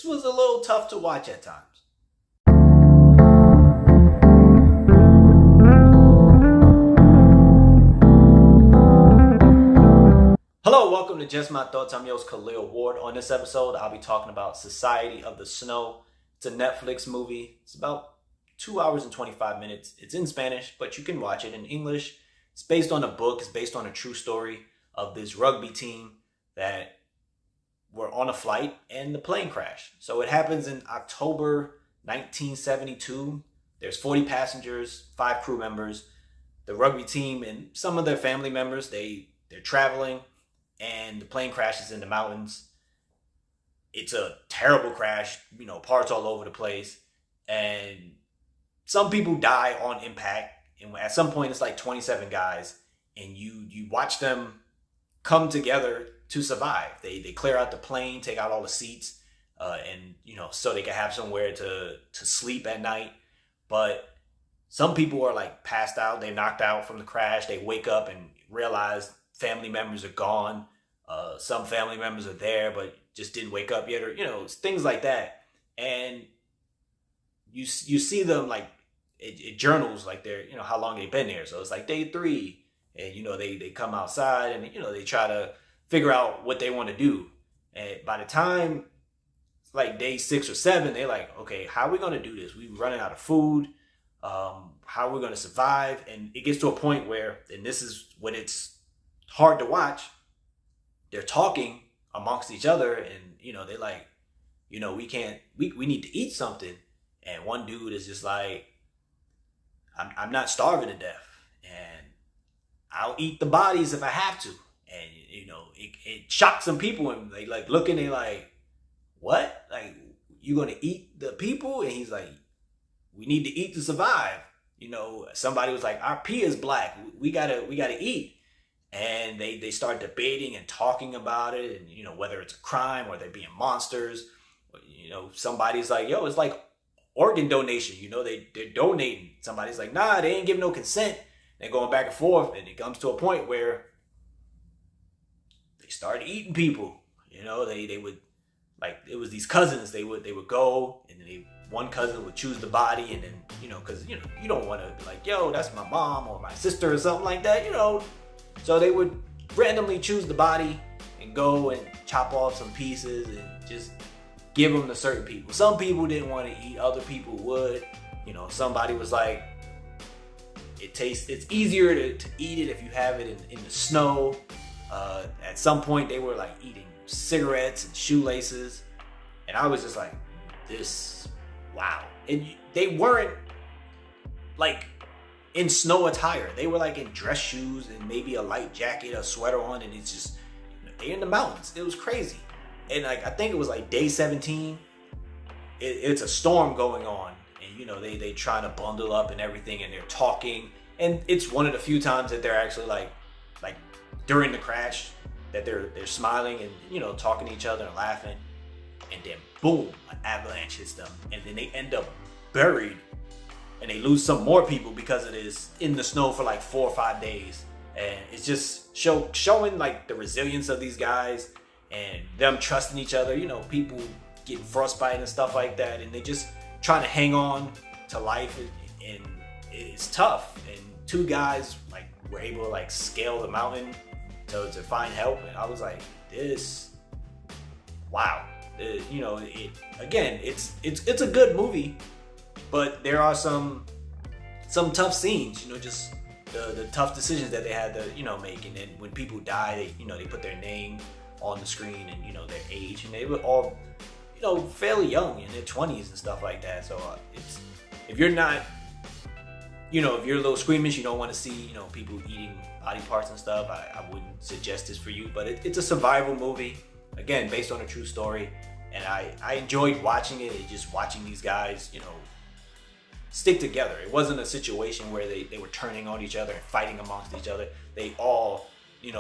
was a little tough to watch at times. Hello, welcome to Just My Thoughts. I'm your host, Khaleel Ward. On this episode, I'll be talking about Society of the Snow. It's a Netflix movie. It's about 2 hours and 25 minutes. It's in Spanish, but you can watch it in English. It's based on a book. It's based on a true story of this rugby team that were on a flight and the plane crashed. So it happens in October 1972. There's 40 passengers, 5 crew members. The rugby team and some of their family members, they're traveling, and the plane crashes in the mountains. It's a terrible crash, parts all over the place. And some people die on impact. And at some point, it's like 27 guys. And you watch them come together to survive. They clear out the plane, take out all the seats, and so they can have somewhere to sleep at night. But some people are like passed out. They're knocked out from the crash. They wake up and realize family members are gone. Some family members are there, but just didn't wake up yet, or things like that. And you see them like it journals like they're how long they've been there. So it's like day 3, and they come outside and they try to figure out what they want to do. And by the time it's like day 6 or 7, they're like, okay, how are we going to do this? We're running out of food. How are we going to survive? And it gets to a point where, and this is when it's hard to watch, they're talking amongst each other, and they're like, we need to eat something. And one dude is just like, I'm not starving to death, and I'll eat the bodies if I have to. And it shocked some people, and they like looking, they like, what? Like, you gonna eat the people? And he's like, we need to eat to survive. Somebody was like, our pee is black. We gotta eat. And they start debating and talking about it, and whether it's a crime or they're being monsters. Somebody's like, yo, it's like organ donation. They're donating. Somebody's like, nah, they ain't giving no consent. They're going back and forth, and it comes to a point where they start eating people. They would, like, it was these cousins. They would go, and then one cousin would choose the body, and then because you don't want to be like, yo, that's my mom or my sister or something like that. So they would randomly choose the body and go and chop off some pieces and just give them to certain people. Some people didn't want to eat, other people would. Somebody was like, it's easier to eat it if you have it in the snow. At some point they were like eating cigarettes and shoelaces. And I was just like, wow. And they weren't like in snow attire. They were like in dress shoes and maybe a light jacket, a sweater on, and it's just, they're in the mountains. It was crazy. And like, I think it was like day 17. It's a storm going on, and they trying to bundle up and everything, and they're talking. And it's one of the few times that they're actually like during the crash that they're smiling and talking to each other and laughing. And then boom, an avalanche hits them, and then they end up buried. And they lose some more people because it is in the snow for like 4 or 5 days. And it's just showing like the resilience of these guys and them trusting each other. People getting frostbite and stuff like that. And they just trying to hang on to life. And it's tough. And 2 guys like were able to like scale the mountain to find help. And I was like, wow. Again, it's a good movie. But there are some tough scenes, just the tough decisions that they had to, make. And then when people die, they put their name on the screen and, their age. And they were all, fairly young in their 20s and stuff like that. So if you're not, if you're a little squeamish, you don't want to see, people eating body parts and stuff, I wouldn't suggest this for you. But it's a survival movie, again, based on a true story. And I enjoyed watching it. And just watching these guys, stick together. It wasn't a situation where they were turning on each other and fighting amongst each other. They all,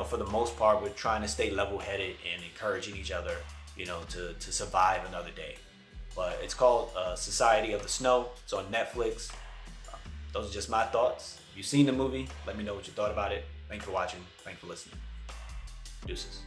for the most part, were trying to stay level-headed and encouraging each other, to survive another day. But it's called Society of the Snow. It's on Netflix. Those are just my thoughts. If you've seen the movie, let me know what you thought about it. Thanks for watching. Thanks for listening. Deuces.